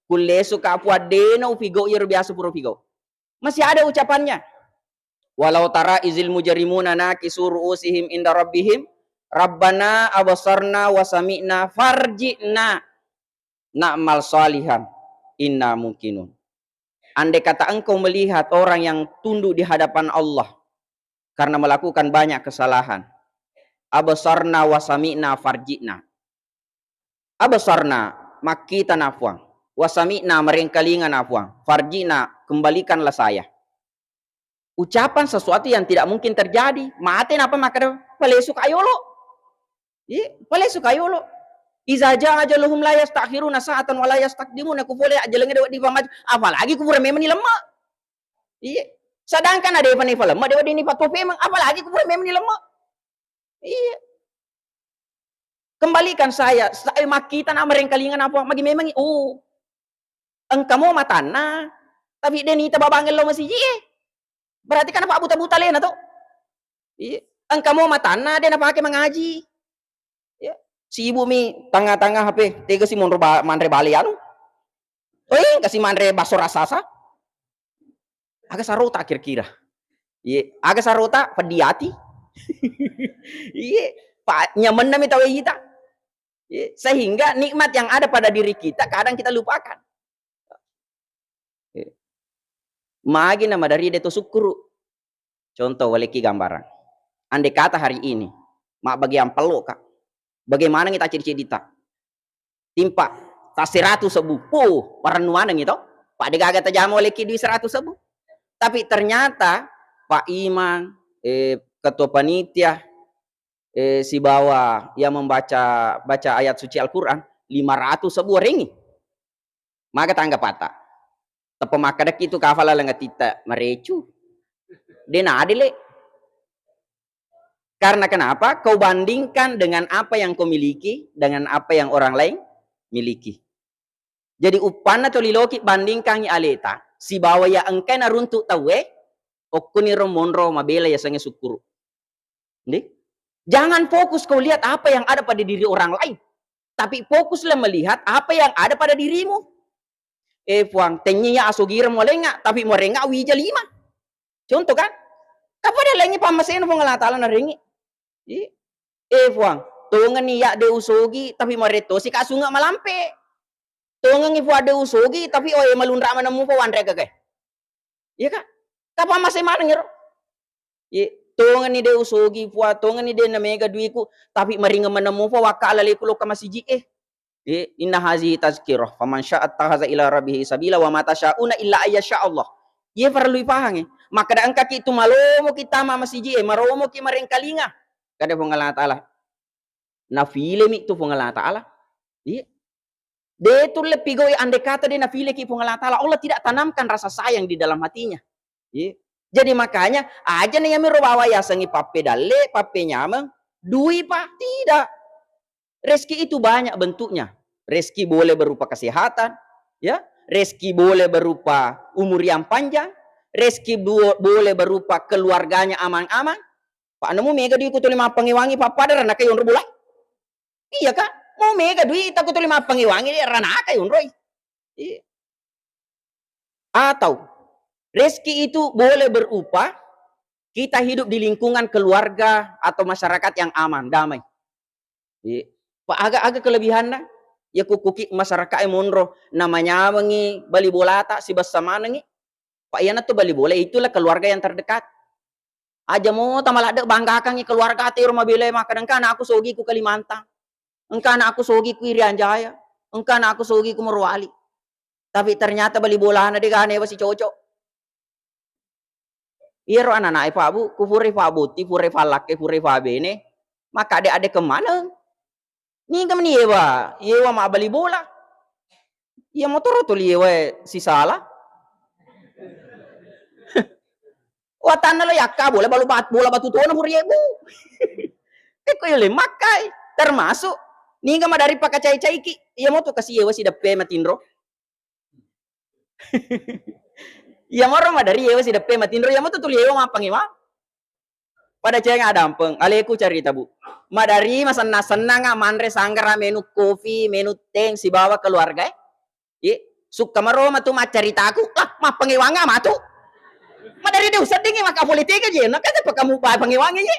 Kulesu ka apua deno ufigo yer biasa puro figo. Masih ada ucapannya. Walau tara izil mujrimuna nakisu ru'usihim inda rabbihim Rabbana abasarna wa sami'na farji'na na'mal salihan inna mungkinun. Andai kata engkau melihat orang yang tunduk di hadapan Allah karena melakukan banyak kesalahan. Abasarna wa sami'na farji'na. Abasarna makita nafwang. Wa sami'na merengkalingan nafwang. Farji'na kembalikanlah saya. Ucapan sesuatu yang tidak mungkin terjadi. Maaten apa maka palesuk ayolo. Palesuk ayolo. Iza ja'a ajaluhum la yastakhiruna sa'atan wa la yastaqdimuna kufole ajalenge dewa di pamaj apalagi kufur memang ni lemah. Iya. Sedangkan ada yang lemah dewa di patope memang apalagi kufur memang ni lemah. Iya. Kembalikan saya makita na merengkalingan apa magi memang engkau mau matana tapi denita babangel lo masih berarti kan apa buta-buta lena to. Iya. Engkau mau matana dia nak pakai mengaji. Si ibu mi tengah-tengah HP tega si manre bali anu kasih manre baso rasasa agak sarota kira-kira agak sarota pediati pak nyaman nami tahu kita sehingga nikmat yang ada pada diri kita kadang kita lupakan magi nama dari deto syukuru contoh waleki gambaran andai kata hari ini mak bagi yang peluk kak bagaimana kita cerita timpa tak 100 sebu paranuan gitu pak degaga tajamo leki di 100 sebu tapi ternyata Pak Imam ketua panitia si bawah yang baca ayat suci Al-Quran 500 sebu ringi maka tanggap patah tapi makadak itu kafala lengat tita merecu dena adile. Karena kenapa? Kau bandingkan dengan apa yang kau miliki dengan apa yang orang lain miliki. Jadi upana toliloki bandingkan ni aleta si bawa ya engkai na runtuk tawe okuni romonro mabela ya sange syukuru. Jangan fokus kau lihat apa yang ada pada diri orang lain, tapi fokuslah melihat apa yang ada pada dirimu. Puang tenyinya asugira molenga tapi morenga wija 5. Contoh kan? Kapada lengi pamasen po ngalatalan na ringi. Puang, tungan niya de usogi tapi mareto si kasunga malampe. Tungan ifu de usogi tapi malundra manamu po wandre kagay. Iya ka? Kapa masay manang yero. Tungan ni de usogi po, tungan ni de na mega duiku tapi maringa manamu po wakala lekulo ka masiji inna hazihi tazkirah faman sya'at tahaza ila rabbihi sabila wa ma tasyauna illa ayyasha Allah. Ye perlu ipahang maka da angka ki tumalomo kita masiji maromo ki marengkalinga kada pengala taala na file mi tu pengala taala de tu lepigo ande kata de na file ki pengala taala Allah tidak tanamkan rasa sayang di dalam hatinya jadi makanya aja nih yami robawa ya sangi pape dalle pape nyamang dui pak tidak rezeki itu banyak bentuknya rezeki boleh berupa kesehatan rezeki boleh berupa umur yang panjang rezeki boleh berupa keluarganya aman-aman. Pak nemu mega duit kutu 5 pengiwangi papada rana kayon rubula. Iya kak, mau mega duit tak kutu 5 pengiwangi rana kayon roy. Atau rezeki itu boleh berupa kita hidup di lingkungan keluarga atau masyarakat yang aman, damai. Pak agak-agak kelebihan ya kukuki masyarakat monro namanya mengi bali bolata si basamanangi. Pak yana tuh bali bola itulah keluarga yang terdekat. Aja mau tamal ada banggakan keluarga ati rumah bile makan engkana aku sogi ku Kalimantan. Engkana aku sogi ku Irian Jaya. Engkana aku sogi ku Morowali. Tapi ternyata bali bola na digane si cocok. Iro anak-anak Pak Bu, ku fure Pak Buti, fure Falak, fure Fabene. Maka adek-adek kemana? Ni kam ni Ewa ma bali bola. Iya motor tuh liwe si salah. Watan lo yakka boleh balu bola batu tuan huriebu. Ko yole makai termasuk ni gama dari pakai cai-cai ki. Iya mau tuh kasih yewa si depe matindro. Iya mau rumah dari yewa si depe matindro ya mau tuh yewa mapang ima. Pada cai ada ampeng. Aleku cerita Bu. Madari masan-senang manre sanggara menu kopi, menu teh si bawa keluarga. Suka maroma tu cerita aku, lah mah pengiwanga mah tu. Mah dari dia sedingin maka politik aja, nak kata kamu bah pengiwanga ni.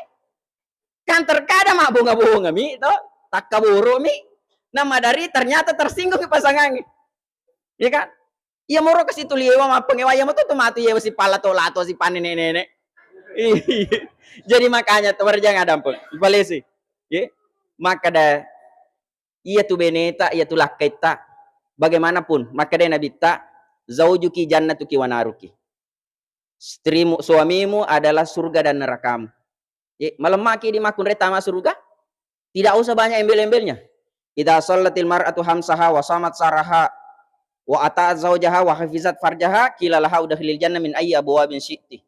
Kan terkadang mah bunga-bunga mi, to tak kaburu mi. Nama dari ternyata tersinggung ke pasangan. Iya kan? Iya moro ke situ liwa mah pengiwaya mah tuh mati ya si pala to lato si panen nenek. Jadi makanya jangan ada pun. Balesi. Ya. Maka dah iya tu beneta, iya tu lakaita. Bagaimanapun, maka dia Nabi tak zaujuki jannatuki wa naruki. Istrimu, suamimu adalah surga dan nerakamu. Ya, malam maki di makun retama surga. Tidak usah banyak embel-embelnya. Idza shallatil mar'atu hamsaha wa samat saraha wa ata'at zaujaha wa hafizat farjaha qila laha udkhilil jannah min ayyi abwabin syi'ti.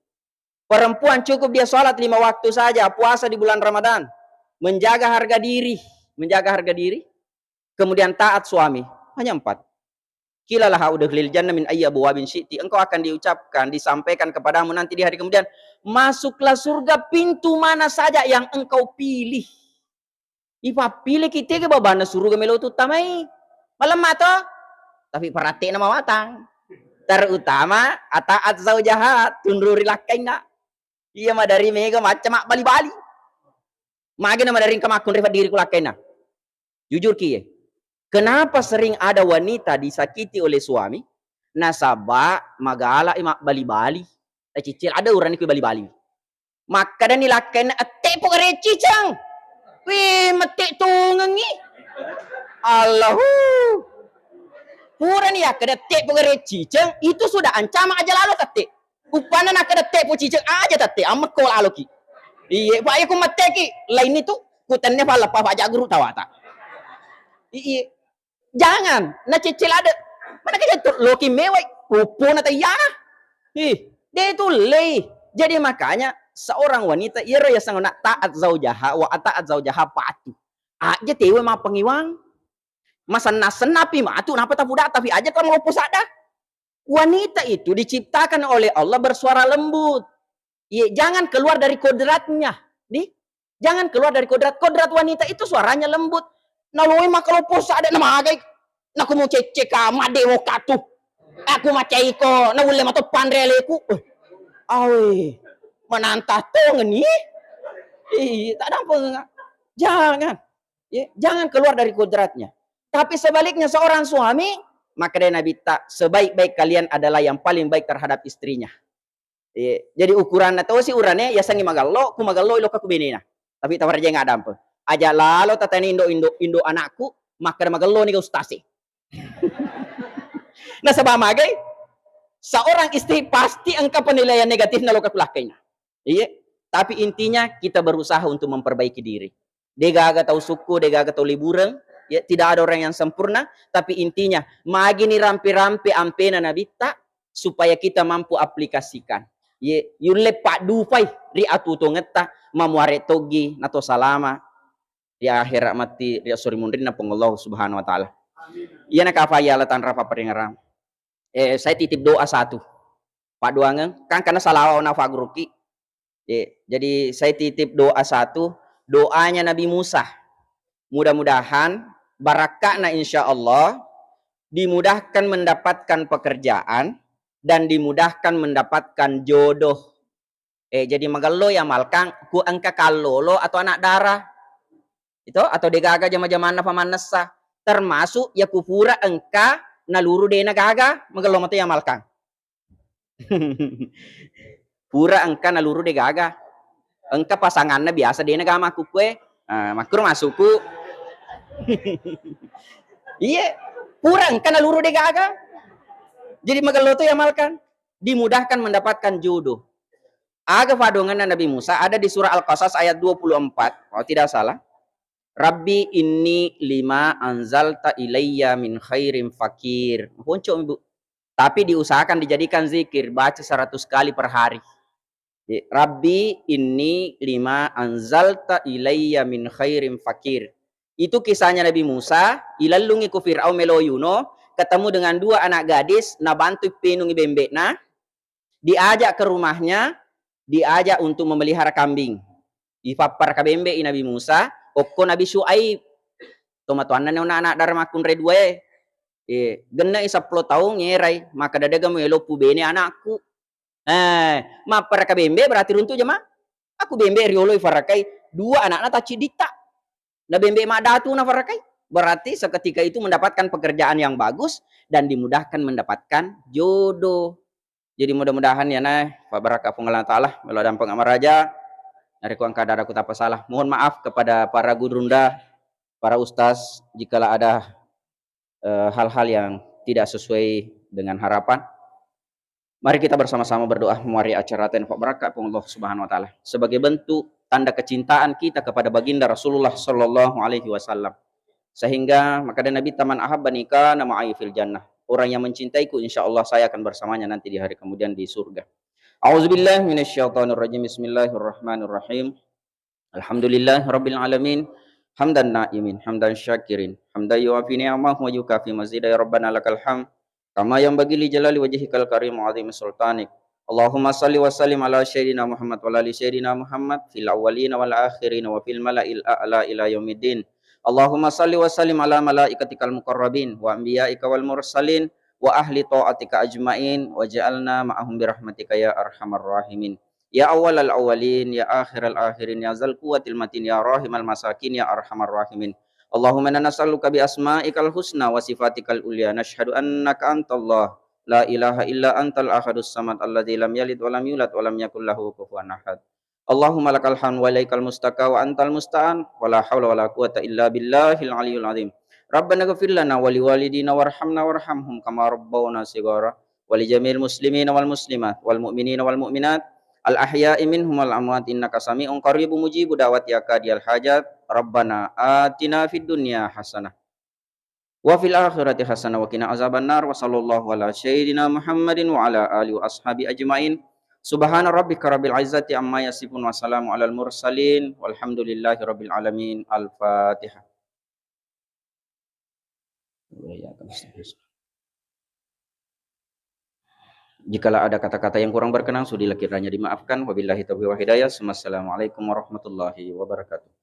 Perempuan cukup dia salat 5 waktu saja, puasa di bulan Ramadan, menjaga harga diri, kemudian taat suami, hanya 4. Qila laha udkhilil jannah min ayyi abwabin syi'ti. Engkau akan diucapkan, disampaikan kepadamu nanti di hari kemudian, masuklah surga pintu mana saja yang engkau pilih. Ipa pilih kita ke babana surga melo tu tamai. Malam mato. Tapi perhati nama matang. Terutama ataat zaujaha tunduri lakaina. Iya mah dari mega macam mak bali-bali. Mage nama dari kamakun rifat diriku lakaina. Jujur kiye. Kenapa sering ada wanita disakiti oleh suami? Nasaba magala mak bali-bali. Cicil ada orang ni bali-bali. Maka dan ni lakaina ate po kare cicang. Wih, metik tungang ni. Allahu. Pura ni ya, kada tek pegare ciceng, itu sudah ancaman aja lalu tate. Upana nak kada tek po ciceng aja tate, amak kol aloki. Iya, pak aku meteki, lain itu kutannya pala pak guru tawata. Iya. Jangan, na cicil ada. Mana kita loki mewai, pupuna tayana. Ih, dia itu lei. Jadi makanya seorang wanita ira ya sangat nak taat zaujaha wa ataat zaujaha patu. Aja tewe mah pengiwang. Masa nasenapi mah tu napa tak budak tapi aja kalau mau pusada. Wanita itu diciptakan oleh Allah bersuara lembut. Ya, jangan keluar dari kodratnya. Jangan keluar dari kodrat wanita itu suaranya lembut. Naloi mah kalau pusada nama agai. Naku mau cecek made wo katu. Aku mah ceiko, na ulle mah to pandreleku. Awe. Menantah tong ni. Tak ada apa. Jangan. Ya, jangan keluar dari kodratnya. Tapi sebaliknya seorang suami, maka dari Nabi tak sebaik-baik kalian adalah yang paling baik terhadap istrinya. Ya, jadi ukuran atau si urannya ya sangi magallo, ku magallo ilo ka kubinina. Tapi tawar aja nggak ada apa. Aja lalu tatani indo anakku, maka magallo ni ka ustasi. Nah sebab magai, seorang istri pasti angka penilaian negatif na loka kulakainya. Iya, tapi intinya kita berusaha untuk memperbaiki diri. Dia gaga tahu suku, dia gaga tahu liburan. Ya, tidak ada orang yang sempurna, tapi intinya magini rampi-rampi ampena Nabi tak supaya kita mampu aplikasikan. Ye, yule pak dufai ri atuto ngeta mamuare togi nato salama di akhirat mati ri suri mundrin na Allah Subhanahu wa taala. Iya nak apa ya latan rafa peringaram. Saya titip doa satu. Pak Duangen kan karena salawat na fagruki. Jadi saya titip doa satu, doanya Nabi Musa. Mudah-mudahan barakahna insya Allah dimudahkan mendapatkan pekerjaan dan dimudahkan mendapatkan jodoh. Jadi magallo ya malkang ku angka kalolo atau anak darah itu atau degaga jama-jamana pamanasa termasuk ya kupura engka naluru dena gaga magallo matu ya malkang. Pura engka naluru degaga engka pasangannya biasa dena gama ku kue makur masuku. Iya, kurang karena luru de gaga. Jadi magaloto ya malkan dimudahkan mendapatkan jodoh. Aga fadongan Nabi Musa ada di surah Al-Qasas ayat 24, kalau tidak salah. Rabbi inni lima anzalta ilayya min khairin fakir. Ponco Ibu. Tapi diusahakan dijadikan zikir, baca 100 kali per hari. Rabbi inni lima anzalta ilayya min khairin fakir. Itu kisahnya Nabi Musa, ilalungi ku Fir'aun meloyuno, ketemu dengan 2 anak gadis, na bantu pinungi bembekna, diajak ke rumahnya, diajak untuk memelihara kambing. Ipapar ka bembe Nabi Musa, okko Nabi Syuaib. Tomatuanan na anak daramakun redue. Gena isa 10 tahun nyerai, maka dadaga mo elopu bene anakku. Ma para bembe berarti runtuh jema. Aku bembe riolo farakai dua anak ta cidita. Na bembe ma datu na farakai. Berarti seketika itu mendapatkan pekerjaan yang bagus dan dimudahkan mendapatkan jodoh. Jadi mudah-mudahan ya nah, Pak Baraka Penggalan Ta'ala, melalui Pengramaraja, dari kuang kadar aku tak salah. Mohon maaf kepada para gurunda, para ustaz, jikalau ada hal-hal yang tidak sesuai dengan harapan. Mari kita bersama-sama berdoa memari acara Pak Baraka Allah Subhanahu wa taala sebagai bentuk tanda kecintaan kita kepada baginda Rasulullah sallallahu alaihi wasallam. Sehingga maka dan Nabi taman ahabbani kana ma'i fil jannah. Orang yang mencintaiku insyaallah saya akan bersamanya nanti di hari kemudian di surga. A'udzubillahi minasyaitonirrajim. Bismillahirrahmanirrahim. Alhamdulillahirabbil alamin. Hamdan na'imin, hamdan syakirin, hamdan yuafi ni'amahu wa yukafi mazidah ya rabbana lakal hamd. Kama yang bagi li jalali wajhikal karim wa azim sultanik. Allahumma salli wa sallim ala sayyidina Muhammad wa ali sayyidina Muhammad fil awwalin wal akhirin wa fil mala'il a'la ila yaumiddin. Allahumma salli wa sallim ala malaikatikal muqarrabin wa anbiya'ika wal mursalin wa ahli ta'atika ajmain wa ja'alna ma'ahum birahmatika ya arhamar rahimin. Ya awalal awalin, ya akhiral akhirin, ya zal quwwatil matin, ya rahimal masakin, ya arhamar rahimin. Allahumma inna nas'aluka bi asma'ikal husna wa sifatikal ulya. Nashhadu annaka antallah, la ilaha illa antal ahadus samad alladzi lam yalid wa lam yulad wa lam yakul lahu kufuwan ahad. Allahumma lakal hamd wa ilaikal mustaka wa antal musta'an wa la haula wa la quwwata illa billahil aliyyil azim. Rabbana ighfir lana wa liwalidina warhamna warhamhum kama rabbawna shighara wa li jamil muslimina wal muslimat wal mu'minina wal mu'minat al-ahya'i minhum wal amwat innaka sami'un qaribun mujibu da'wati akadiyal hajat. Rabbana atina fid dunya hasanah wa fil akhirati hasanah wa qina azabannar. Wa sallallahu ala sayyidina Muhammadin wa ala alihi wa ashabi ajmain. Subhana rabbika rabbil izzati amma yasifun wa salamun alal mursalin walhamdulillahi rabbil alamin. Al-Fatihah. Jikalau ada kata-kata yang kurang berkenan, sudilah kiranya dimaafkan. Wabillahi taufiq wa hidayah. Wassalamualaikum warahmatullahi wabarakatuh.